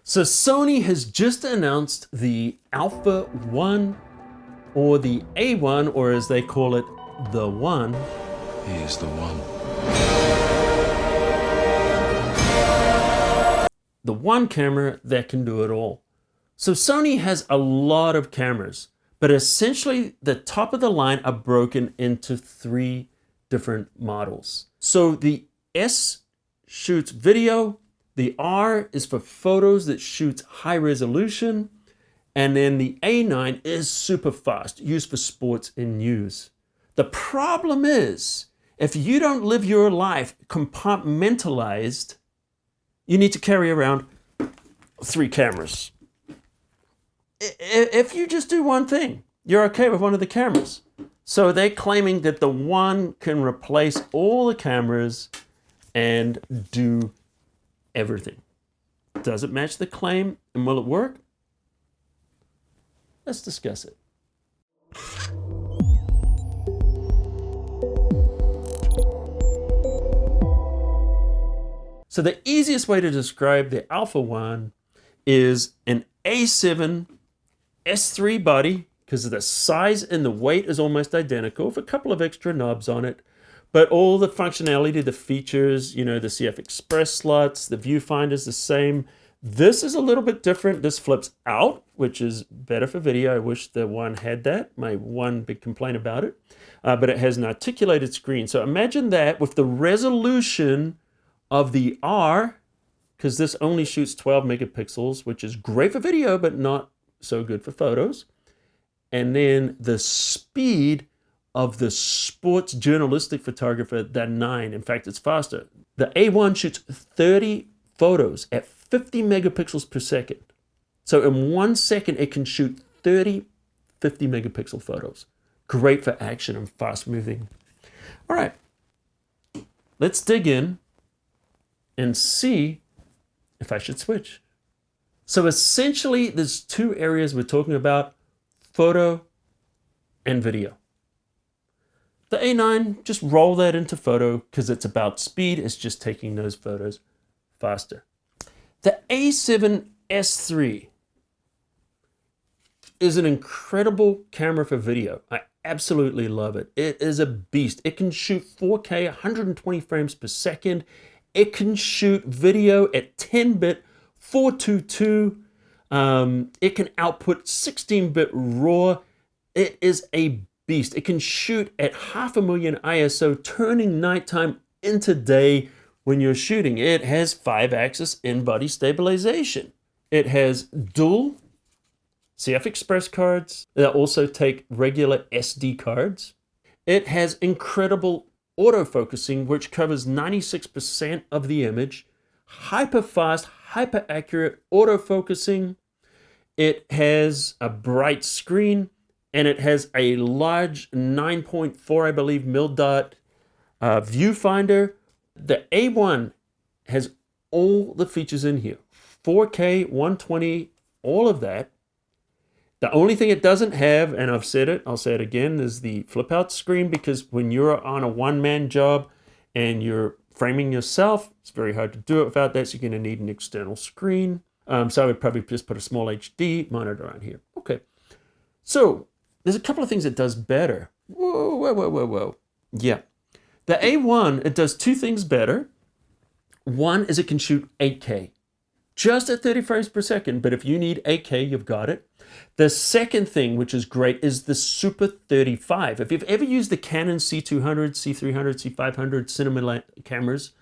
So Sony has just announced the Alpha 1, or the A1, or as they call it, the One. He is the one. The one camera that can do it all. So Sony has a lot of cameras, but essentially the top of the line are broken into 3 different models. So the S shoots video, the R is for photos that shoots high resolution, and then the A9 is super fast, used for sports and news. The problem is, if you don't live your life compartmentalized, you need to carry around 3 cameras. If you just do one thing, you're okay with one of the cameras. So they're claiming that the One can replace all the cameras and do everything. Does it match the claim, and will it work? Let's discuss it. So the easiest way to describe the Alpha 1 is an A7 S3 body, because the size and the weight is almost identical, with a couple of extra knobs on it. But all the functionality, the features, the CF Express slots, the viewfinder is the same. This is a little bit different. This flips out, which is better for video. I wish the One had that. My one big complaint about it. But it has an articulated screen. So imagine that with the resolution of the R, because this only shoots 12 megapixels, which is great for video, but not so good for photos. And then the speed of the sports journalistic photographer, the 9. In fact, it's faster. The A1 shoots 30 photos at 50 megapixels per second. So in 1 second, it can shoot 30 50 megapixel photos. Great for action and fast moving. All right, let's dig in and see if I should switch. So essentially, there's 2 areas we're talking about: photo and video. The A9, just roll that into photo because it's about speed. It's just taking those photos faster. The A7 S3 is an incredible camera for video. I absolutely love it. It is a beast. It can shoot 4K, 120 frames per second. It can shoot video at 10-bit 422. It can output 16-bit RAW. It is a beast. It can shoot at 500,000 ISO, turning nighttime into day when you're shooting. It has 5-axis in-body stabilization. It has dual CF Express cards that also take regular SD cards. It has incredible autofocusing, which covers 96% of the image. Hyper fast, hyper accurate autofocusing. It has a bright screen, and it has a large 9.4, I believe, mil dot viewfinder. The A1 has all the features in here. 4K, 120, all of that. The only thing it doesn't have, and I've said it, I'll say it again, is the flip out screen, because when you're on a one-man job and you're framing yourself, it's very hard to do it without that, so you're going to need an external screen. So I would probably just put a small HD monitor on here. Okay, so there's a couple of things it does better. Whoa. Yeah, the A1, it does 2 things better. One is it can shoot 8K, just at 30 frames per second, but if you need 8K, you've got it. The second thing, which is great, is the Super 35. If you've ever used the Canon C200, C300, C500 cinema cameras,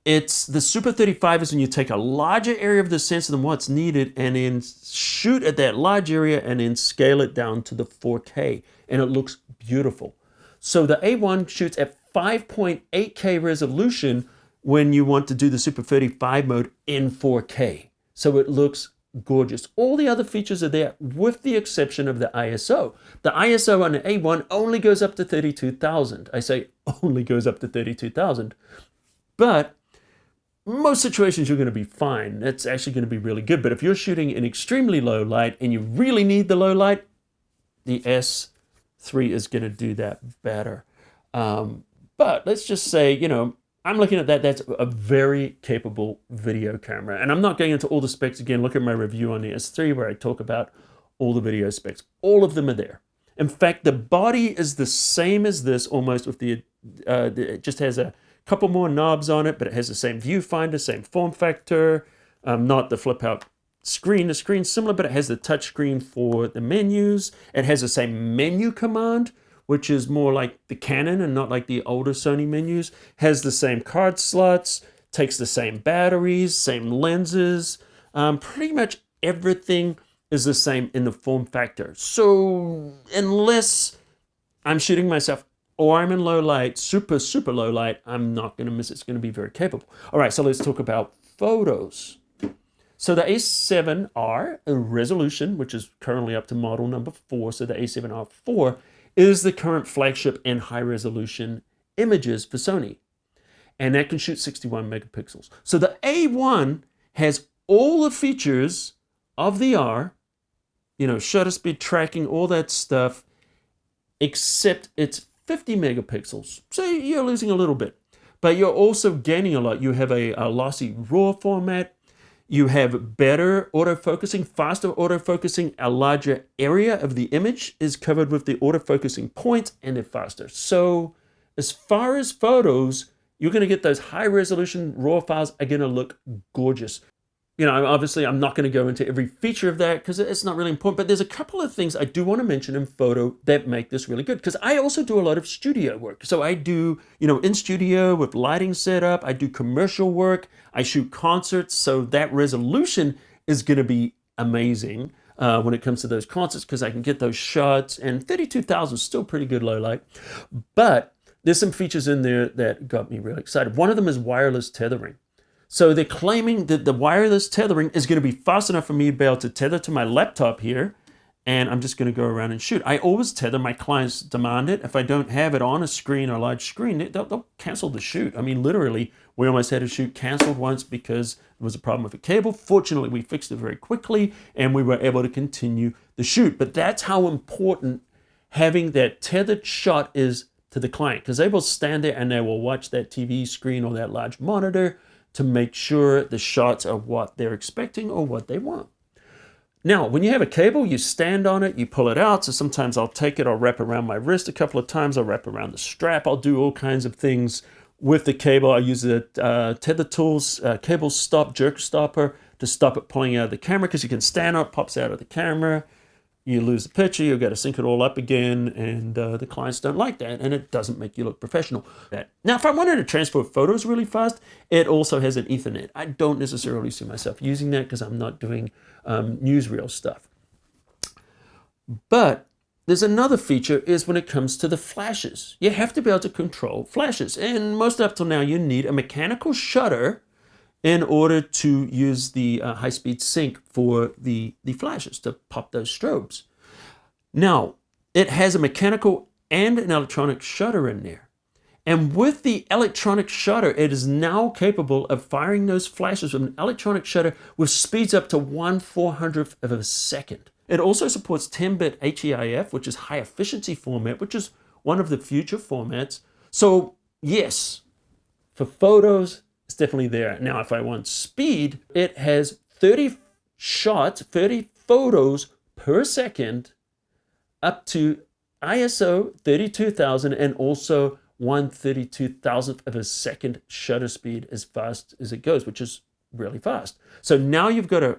it's the Super 35 is when you take a larger area of the sensor than what's needed and then shoot at that large area and then scale it down to the 4K, and it looks beautiful. So the A1 shoots at 5.8K resolution when you want to do the Super 35 mode in 4K. So it looks gorgeous. All the other features are there with the exception of the ISO. The ISO on the A1 only goes up to 32,000. I say only goes up to 32,000. But most situations you're going to be fine. That's actually going to be really good. But if you're shooting in extremely low light and you really need the low light, the S3 is going to do that better. But let's just say, I'm looking at that. That's a very capable video camera. And I'm not going into all the specs again. Look at my review on the S3 where I talk about all the video specs. All of them are there. In fact, the body is the same as this almost with it just has a couple more knobs on it, but it has the same viewfinder, same form factor, not the flip out screen. The screen's similar, but it has the touch screen for the menus. It has the same menu command, which is more like the Canon and not like the older Sony menus. Has the same card slots, takes the same batteries, same lenses. Pretty much everything is the same in the form factor. So unless I'm shooting myself or I'm in low light, super, super low light, I'm not going to miss it. It's going to be very capable. All right, so let's talk about photos. So the A7R resolution, which is currently up to model number 4, so the A7R4 is the current flagship in high resolution images for Sony. And that can shoot 61 megapixels. So the A1 has all the features of the R, shutter speed tracking, all that stuff, except it's 50 megapixels. So you're losing a little bit, but you're also gaining a lot. You have a lossy RAW format. You have better autofocusing, faster autofocusing. A larger area of the image is covered with the autofocusing points, and they're faster. So as far as photos, you're going to get those high resolution RAW files are going to look gorgeous. Obviously I'm not going to go into every feature of that because it's not really important, but there's a couple of things I do want to mention in photo that make this really good, because I also do a lot of studio work. So I do, in studio with lighting setup, I do commercial work, I shoot concerts. So that resolution is going to be amazing when it comes to those concerts, because I can get those shots, and 32,000 is still pretty good low light. But there's some features in there that got me really excited. One of them is wireless tethering. So they're claiming that the wireless tethering is going to be fast enough for me to be able to tether to my laptop here, and I'm just going to go around and shoot. I always tether. My clients demand it. If I don't have it on a screen or a large screen, they'll cancel the shoot. I mean, literally, we almost had a shoot canceled once because there was a problem with a cable. Fortunately, we fixed it very quickly, and we were able to continue the shoot. But that's how important having that tethered shot is to the client, because they will stand there and they will watch that TV screen or that large monitor to make sure the shots are what they're expecting or what they want. Now, when you have a cable, you stand on it, you pull it out. So sometimes I'll take it, I'll wrap around my wrist a couple of times, I'll wrap around the strap, I'll do all kinds of things with the cable. I use the tether tools, cable stop, jerk stopper to stop it pulling out of the camera, because you can stand up, pops out of the camera. You lose the picture, you've got to sync it all up again, and the clients don't like that, and it doesn't make you look professional. Now, if I wanted to transfer photos really fast, it also has an Ethernet. I don't necessarily see myself using that because I'm not doing newsreel stuff. But there's another feature, is when it comes to the flashes. You have to be able to control flashes, and most up till now, you need a mechanical shutter in order to use the high-speed sync for the flashes to pop those strobes. Now, it has a mechanical and an electronic shutter in there. And with the electronic shutter, it is now capable of firing those flashes with an electronic shutter with speeds up to 1/400th of a second. It also supports 10-bit HEIF, which is high efficiency format, which is one of the future formats. So yes, for photos, it's definitely there. Now, if I want speed, it has 30 shots, 30 photos per second, up to ISO 32,000, and also 1/32,000th of a second shutter speed as fast as it goes, which is really fast. So now you've got a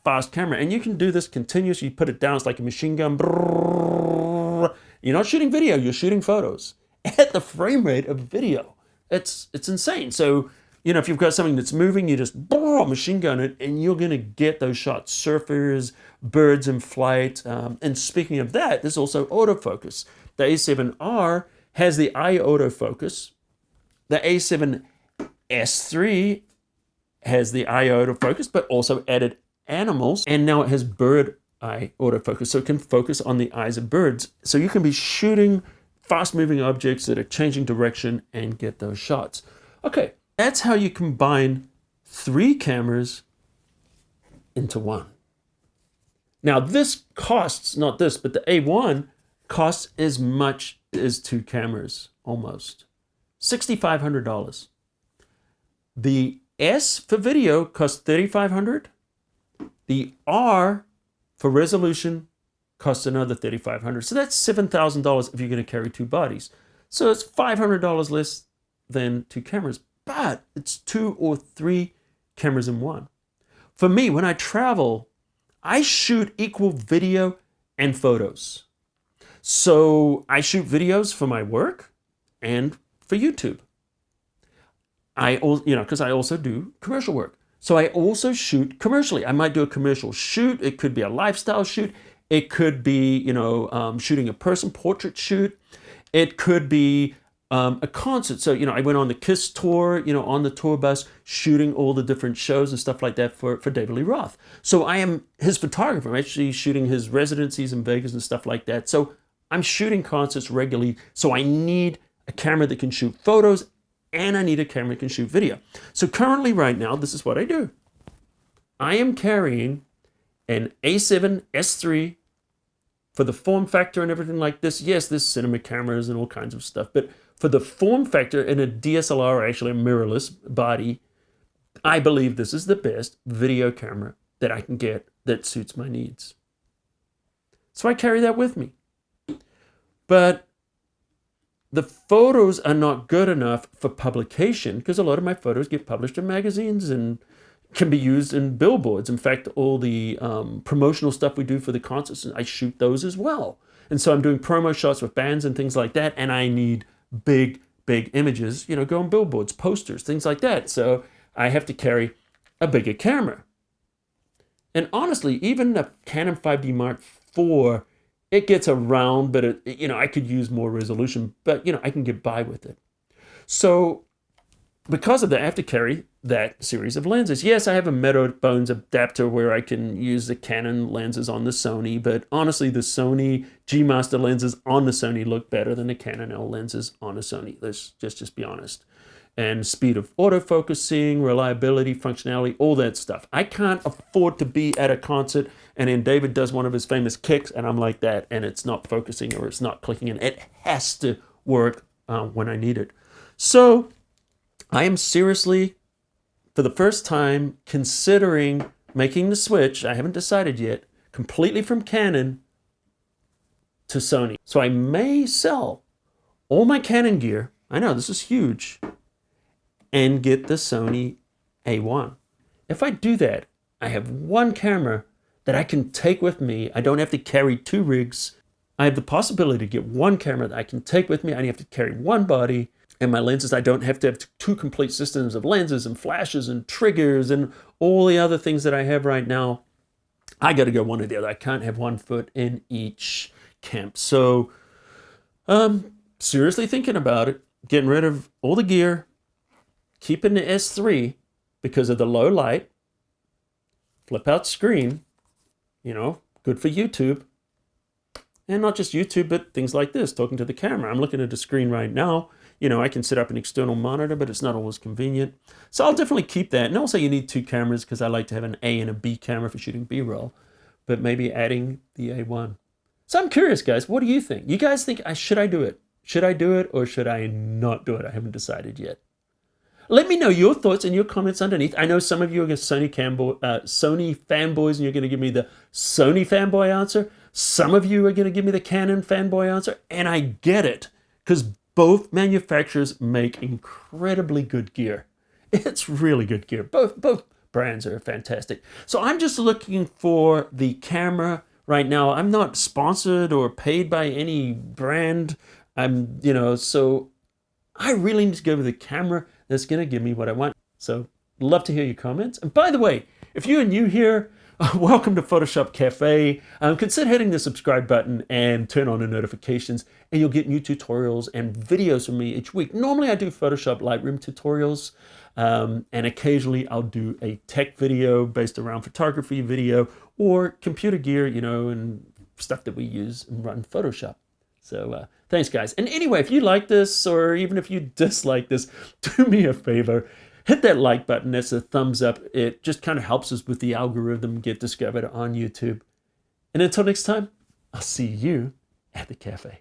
fast camera, and you can do this continuously. You put it down, it's like a machine gun. You're not shooting video, you're shooting photos at the frame rate of video. It's insane. So, if you've got something that's moving, you just machine gun it, and you're going to get those shots. Surfers, birds in flight. And speaking of that, there's also autofocus. The A7R has the eye autofocus. The A7S3 has the eye autofocus, but also added animals. And now it has bird eye autofocus, so it can focus on the eyes of birds. So you can be shooting fast-moving objects that are changing direction and get those shots. Okay. That's how you combine 3 cameras into one. Now this costs, not this, but the A1 costs as much as 2 cameras, almost. $6,500. The S for video costs $3,500. The R for resolution costs another $3,500. So that's $7,000 if you're going to carry two bodies. So it's $500 less than two cameras, but it's 2 or 3 cameras in one. For me, when I travel, I shoot equal video and photos. So I shoot videos for my work and for YouTube. Because I also do commercial work. So I also shoot commercially. I might do a commercial shoot. It could be a lifestyle shoot. It could be, shooting a person portrait shoot. It could be a concert. So, I went on the KISS tour, on the tour bus, shooting all the different shows and stuff like that for David Lee Roth. So I am his photographer. I'm actually shooting his residencies in Vegas and stuff like that. So I'm shooting concerts regularly. So I need a camera that can shoot photos, and I need a camera that can shoot video. So currently right now, this is what I do. I am carrying an A7 S3 for the form factor and everything like this. Yes, there's cinema cameras and all kinds of stuff, but for the form factor in a DSLR, or actually a mirrorless body, I believe this is the best video camera that I can get that suits my needs. So I carry that with me. But the photos are not good enough for publication because a lot of my photos get published in magazines and can be used in billboards. In fact, all the promotional stuff we do for the concerts, I shoot those as well. And so I'm doing promo shots with bands and things like that, and I need big images, go on billboards, posters, things like that. So I have to carry a bigger camera. And honestly, even a Canon 5D Mark IV, it gets around, but I could use more resolution, but I can get by with it. So because of that, I have to carry that series of lenses. Yes, I have a Meadow Bones adapter where I can use the Canon lenses on the Sony, but honestly, the Sony G Master lenses on the Sony look better than the Canon L lenses on a Sony. Let's just be honest. And speed of autofocusing, reliability, functionality, all that stuff. I can't afford to be at a concert and then David does one of his famous kicks and I'm like that and it's not focusing or it's not clicking in. It has to work when I need it. So I am seriously, for the first time, considering making the switch, I haven't decided yet, completely from Canon to Sony. So I may sell all my Canon gear, I know this is huge, and get the Sony A1. If I do that, I have one camera that I can take with me. I don't have to carry 2 rigs. I have the possibility to get one camera that I can take with me. I only have to carry one body. And my lenses, I don't have to have 2 complete systems of lenses and flashes and triggers and all the other things that I have right now. I got to go one or the other. I can't have one foot in each camp. So seriously thinking about it, getting rid of all the gear, keeping the S3 because of the low light, flip out screen, good for YouTube. And not just YouTube, but things like this, talking to the camera. I'm looking at the screen right now. I can set up an external monitor, but it's not always convenient. So I'll definitely keep that. And also you need 2 cameras because I like to have an A and a B camera for shooting B-roll, but maybe adding the A1. So I'm curious, guys, what do you think? You guys think, should I do it? Should I do it or should I not do it? I haven't decided yet. Let me know your thoughts and your comments underneath. I know some of you are Sony fanboys and you're going to give me the Sony fanboy answer. Some of you are going to give me the Canon fanboy answer. And I get it because both manufacturers make incredibly good gear. It's really good gear. Both brands are fantastic. So I'm just looking for the camera right now. I'm not sponsored or paid by any brand. So I really need to go with the camera that's going to give me what I want. So love to hear your comments. And by the way, if you are new here, welcome to Photoshop Cafe. Consider hitting the subscribe button and turn on the notifications and you'll get new tutorials and videos from me each week. Normally I do Photoshop Lightroom tutorials and occasionally I'll do a tech video based around photography video or computer gear, and stuff that we use and run Photoshop. So thanks, guys. And anyway, if you like this or even if you dislike this, do me a favor. Hit that like button. That's a thumbs up. It just kind of helps us with the algorithm get discovered on YouTube. And until next time, I'll see you at the cafe.